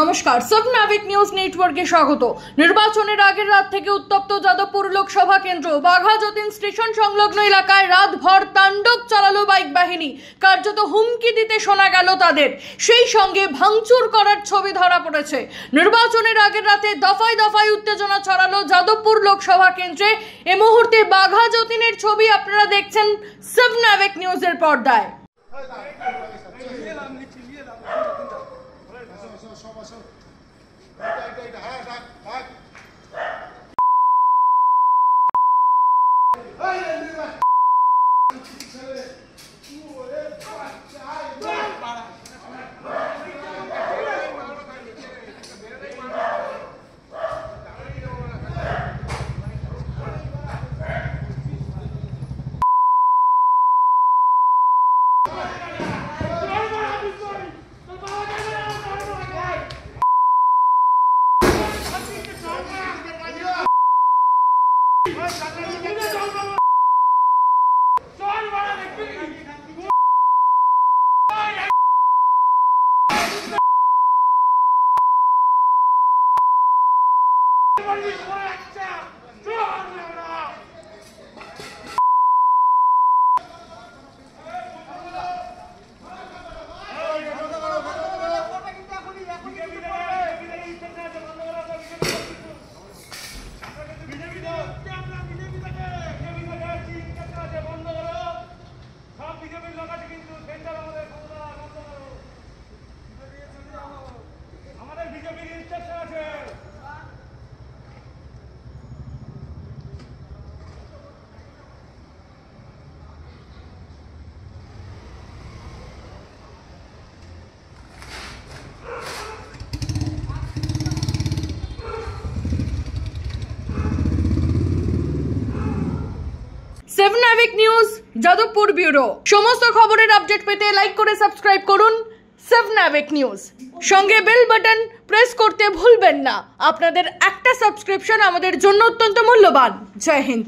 নমস্কার, সাবনাভিক নিউজ নেটওয়ার্কে স্বাগত। নির্বাচনের আগের রাত থেকে উত্তপ্ত যাদবপুর লোকসভা কেন্দ্র। বাঘা যতীন স্টেশন সংলগ্ন এলাকায় রাতভর তাণ্ডব চালালো বাইক বাহিনী। কার্যত হুমকি দিতে শোনা গেল তাদের, সেই সঙ্গে ভাঙচুর করার ছবি ধরা পড়েছে। নির্বাচনের আগের রাতে দফায় দফায় উত্তেজনা ছড়ালো যাদবপুর লোকসভা কেন্দ্রে। এই মুহূর্তে বাঘা যতীনের ছবি আপনারা দেখছেন সাবনাভিক নিউজের পর্দায়। সাবনাভিক নিউজ যাদবপুর ব্যুরো। সমস্ত খবরের আপডেট পেতে লাইক করে সাবস্ক্রাইব করুন সাবনাভিক নিউজ। সঙ্গে বেল বাটন প্রেস করতে ভুলবেন না। আপনাদের একটা সাবস্ক্রিপশন আমাদের জন্য অত্যন্ত মূল্যবান। জয় হিন্দ।